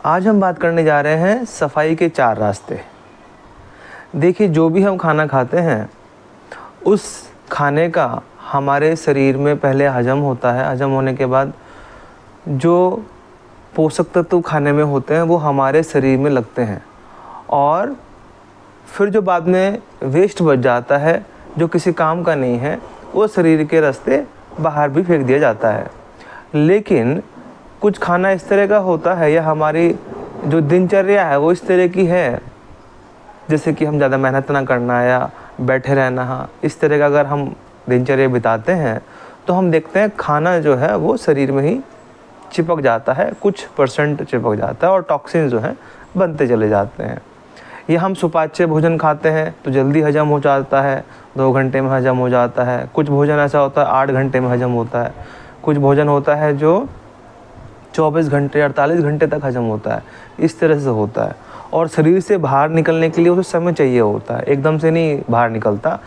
आज हम बात करने जा रहे हैं सफाई के 4 रास्ते। देखिए, जो भी हम खाना खाते हैं उस खाने का हमारे शरीर में पहले हजम होता है। हजम होने के बाद जो पोषक तत्व खाने में होते हैं वो हमारे शरीर में लगते हैं और फिर जो बाद में वेस्ट बच जाता है जो किसी काम का नहीं है वो शरीर के रास्ते बाहर भी फेंक दिया जाता है। लेकिन कुछ खाना इस तरह का होता है या हमारी जो दिनचर्या है वो इस तरह की है, जैसे कि हम ज़्यादा मेहनत ना करना या बैठे रहना, इस तरह का अगर हम दिनचर्या बिताते हैं तो हम देखते हैं खाना जो है वो शरीर में ही चिपक जाता है, कुछ % चिपक जाता है और टॉक्सिन जो है बनते चले जाते हैं। या हम सुपाच्य भोजन खाते हैं तो जल्दी हजम हो जाता है, 2 घंटे में हजम हो जाता है। कुछ भोजन ऐसा होता है 8 घंटे में हजम होता है। कुछ भोजन होता है जो 24 घंटे 48 घंटे तक हजम होता है। इस तरह से होता है और शरीर से बाहर निकलने के लिए उसे समय चाहिए होता है, एकदम से नहीं बाहर निकलता।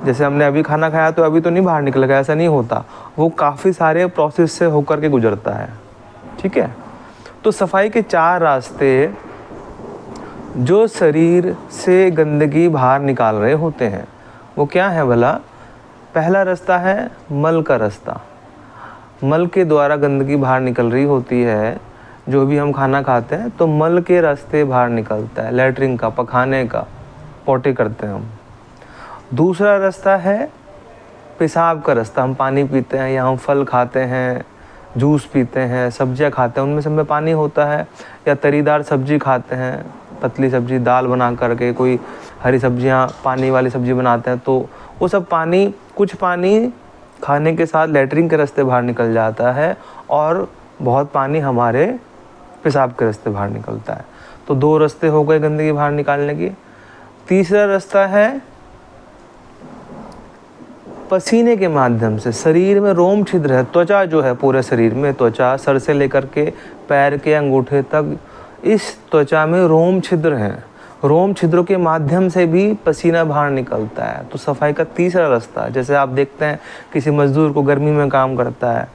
जैसे हमने अभी खाना खाया तो अभी तो नहीं बाहर निकलेगा, ऐसा नहीं होता। वो काफ़ी सारे प्रोसेस से होकर के गुजरता है। ठीक है, तो सफाई के 4 रास्ते जो शरीर से गंदगी बाहर निकाल रहे होते हैं वो क्या है भला? पहला रास्ता है मल का रास्ता। मल के द्वारा गंदगी बाहर निकल रही होती है। जो भी हम खाना खाते हैं तो मल के रास्ते बाहर निकलता है, लैट्रिन का, पखाने का, पोटी करते हैं हम। दूसरा रास्ता है पेशाब का रास्ता। हम पानी पीते हैं या हम फल खाते हैं, जूस पीते हैं, सब्जियां खाते हैं, उनमें सब में पानी होता है। या तरीदार सब्जी खाते हैं, पतली सब्जी, दाल बना करके, कोई हरी सब्जियां पानी वाली सब्जी बनाते हैं तो वो सब पानी, कुछ पानी खाने के साथ लैट्रिन के रास्ते बाहर निकल जाता है और बहुत पानी हमारे पेशाब के रास्ते बाहर निकलता है। तो 2 रास्ते हो गए गंदगी बाहर निकालने की। तीसरा रास्ता है पसीने के माध्यम से। शरीर में रोम छिद्र है, त्वचा जो है पूरे शरीर में, त्वचा सर से लेकर के पैर के अंगूठे तक, इस त्वचा में रोम छिद्र हैं। रोम छिद्रों के माध्यम से भी पसीना बाहर निकलता है। तो सफाई का तीसरा रास्ता, जैसे आप देखते हैं किसी मजदूर को गर्मी में काम करता है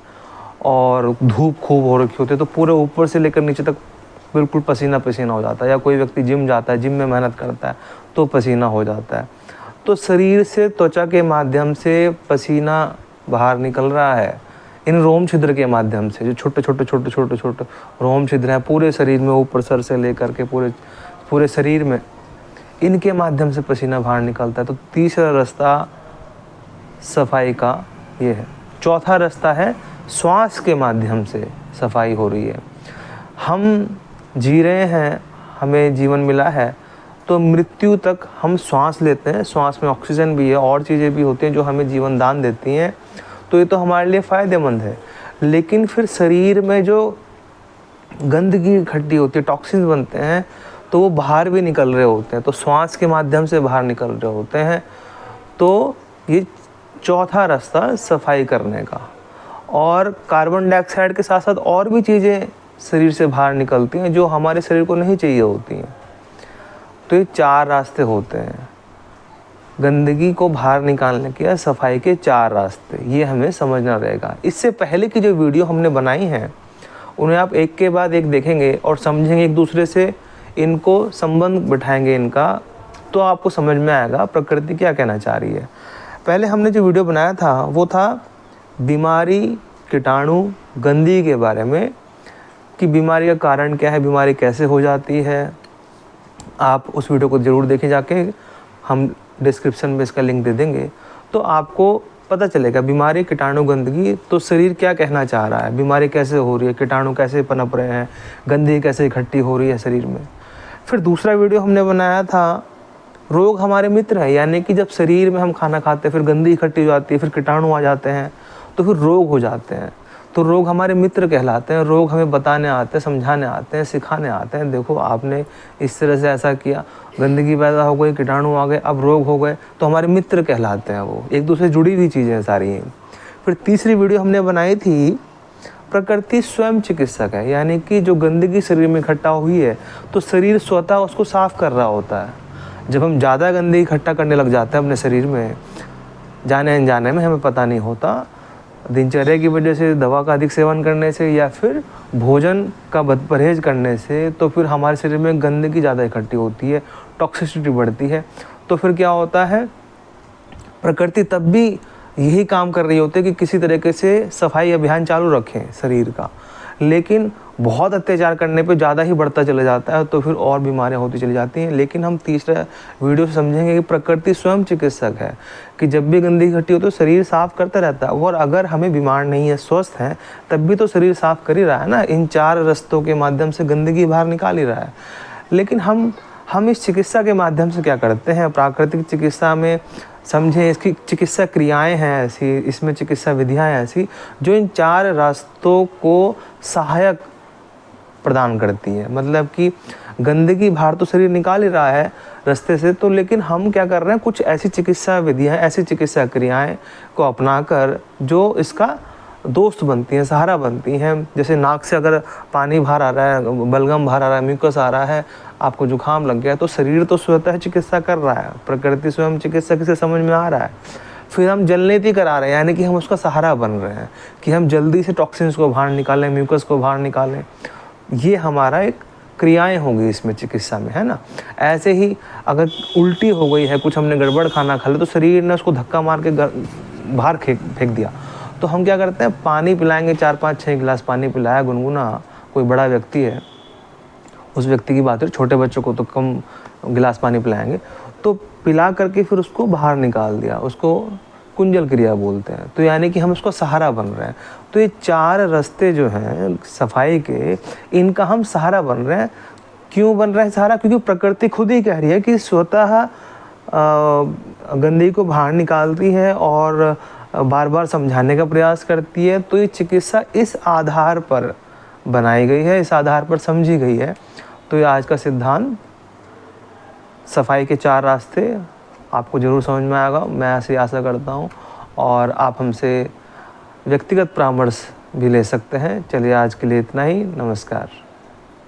और धूप खूब हो रखी होती है तो पूरे ऊपर से लेकर नीचे तक बिल्कुल पसीना पसीना हो जाता है। या कोई व्यक्ति जिम जाता है, जिम में मेहनत करता है तो पसीना हो जाता है। तो शरीर से त्वचा के माध्यम से पसीना बाहर निकल रहा है इन रोम छिद्र के माध्यम से। जो छोटे छोटे रोम छिद्र हैं पूरे शरीर में, ऊपर सर से लेकर के पूरे शरीर में, इनके माध्यम से पसीना बाहर निकलता है। तो तीसरा रास्ता सफाई का ये है। चौथा रास्ता है श्वास के माध्यम से सफाई हो रही है। हम जी रहे हैं, हमें जीवन मिला है तो मृत्यु तक हम श्वास लेते हैं। श्वास में ऑक्सीजन भी है और चीज़ें भी होती हैं जो हमें जीवन दान देती हैं, तो ये तो हमारे लिए फ़ायदेमंद है। लेकिन फिर शरीर में जो गंदगी इकट्ठी होती है, टॉक्सिन्स बनते हैं, तो वो बाहर भी निकल रहे होते हैं, तो श्वास के माध्यम से बाहर निकल रहे होते हैं। तो ये चौथा रास्ता सफाई करने का। और कार्बन डाइऑक्साइड के साथ साथ और भी चीज़ें शरीर से बाहर निकलती हैं जो हमारे शरीर को नहीं चाहिए होती हैं। तो ये 4 रास्ते होते हैं गंदगी को बाहर निकालने के, या सफाई के 4 रास्ते, ये हमें समझना रहेगा। इससे पहले की जो वीडियो हमने बनाई हैं उन्हें आप एक के बाद एक देखेंगे और समझेंगे, एक दूसरे से इनको संबंध बिठाएंगे इनका, तो आपको समझ में आएगा प्रकृति क्या कहना चाह रही है। पहले हमने जो वीडियो बनाया था वो था बीमारी, कीटाणु, गंदगी के बारे में, कि बीमारी का कारण क्या है, बीमारी कैसे हो जाती है। आप उस वीडियो को ज़रूर देखें जाके, हम डिस्क्रिप्शन में इसका लिंक दे देंगे, तो आपको पता चलेगा बीमारी, कीटाणु, गंदगी, तो शरीर क्या कहना चाह रहा है, बीमारी कैसे हो रही है, कीटाणु कैसे पनप रहे हैं, गंदगी कैसे इकट्ठी हो रही है शरीर में। फिर दूसरा वीडियो हमने बनाया था रोग हमारे मित्र हैं, यानी कि जब शरीर में हम खाना खाते हैं फिर गंदगी इकट्ठी हो जाती है, फिर कीटाणु आ जाते हैं तो फिर रोग हो जाते हैं। तो रोग हमारे मित्र कहलाते हैं। रोग हमें बताने आते हैं, समझाने आते हैं, सिखाने आते हैं, देखो आपने इस तरह से ऐसा किया, गंदगी पैदा हो गई, कीटाणु आ गए, अब रोग हो गए, तो हमारे मित्र कहलाते हैं। वो एक दूसरे से जुड़ी हुई चीज़ें हैं सारी हैं। फिर तीसरी वीडियो हमने बनाई थी प्रकृति स्वयं चिकित्सक है, यानी कि जो गंदगी शरीर में इकट्ठा हुई है तो शरीर स्वतः उसको साफ कर रहा होता है। जब हम ज़्यादा गंदगी इकट्ठा करने लग जाते हैं अपने शरीर में, जाने अनजाने में, हमें पता नहीं होता, दिनचर्या की वजह से, दवा का अधिक सेवन करने से, या फिर भोजन का परहेज करने से, तो फिर हमारे शरीर में गंदगी ज़्यादा इकट्ठी होती है, टॉक्सिसिटी बढ़ती है। तो फिर क्या होता है, प्रकृति तब भी यही काम कर रही होती है कि किसी तरीके से सफाई अभियान चालू रखें शरीर का, लेकिन बहुत अत्याचार करने पे ज़्यादा ही बढ़ता चला जाता है, तो फिर और बीमारियां होती चली जाती हैं। लेकिन हम तीसरा वीडियो से समझेंगे कि प्रकृति स्वयं चिकित्सक है, कि जब भी गंदगी इकट्ठी हो तो शरीर साफ करता रहता है, और अगर हमें बीमार नहीं है, स्वस्थ हैं, तब भी तो शरीर साफ कर ही रहा है ना, इन 4 रस्तों के माध्यम से गंदगी बाहर निकाल ही रहा है। लेकिन हम इस चिकित्सा के माध्यम से क्या करते हैं, प्राकृतिक चिकित्सा में समझें, इसकी चिकित्सा क्रियाएं हैं ऐसी, इसमें चिकित्सा विधियां हैं ऐसी जो इन 4 रास्तों को सहायक प्रदान करती है। मतलब कि गंदगी बाहर तो शरीर निकाल ही रहा है रास्ते से, तो लेकिन हम क्या कर रहे हैं, कुछ ऐसी चिकित्सा विधियां, ऐसी चिकित्सा क्रियाएं को अपनाकर जो इसका दोस्त बनती हैं, सहारा बनती हैं। जैसे नाक से अगर पानी बाहर आ रहा है, बलगम बाहर आ रहा है, म्यूकस आ रहा है, आपको जुकाम लग गया, तो शरीर तो स्वतः चिकित्सा कर रहा है, प्रकृति स्वयं चिकित्सक से समझ में आ रहा है। फिर हम जलनेती करा रहे हैं, यानी कि हम उसका सहारा बन रहे हैं कि हम जल्दी से टॉक्सिन्स को बाहर निकालें, म्यूकस को बाहर निकालें। ये हमारा एक क्रियाएं होंगी इसमें चिकित्सा में, है ना। ऐसे ही अगर उल्टी हो गई है, कुछ हमने गड़बड़ खाना खा लिया, तो शरीर ने उसको धक्का मार के बाहर फेंक दिया, तो हम क्या करते हैं, पानी पिलाएंगे, 4-5-6 गिलास पानी पिलाया गुनगुना, कोई बड़ा व्यक्ति है, उस व्यक्ति की बात है, छोटे बच्चों को तो कम गिलास पानी पिलाएंगे, तो पिला करके फिर उसको बाहर निकाल दिया, उसको कुंजल क्रिया बोलते हैं। तो यानी कि हम उसको सहारा बन रहे हैं। तो ये 4 रास्ते जो हैं सफाई के, इनका हम सहारा बन रहे हैं। क्यों बन रहे हैं सहारा? क्योंकि प्रकृति खुद ही कह रही है कि स्वतः गंदगी को बाहर निकालती है और बार बार समझाने का प्रयास करती है। तो ये चिकित्सा इस आधार पर बनाई गई है, इस आधार पर समझी गई है। तो ये आज का सिद्धांत, सफाई के 4 रास्ते, आपको ज़रूर समझ में आएगा, मैं ऐसी आशा करता हूँ। और आप हमसे व्यक्तिगत परामर्श भी ले सकते हैं। चलिए आज के लिए इतना ही, नमस्कार।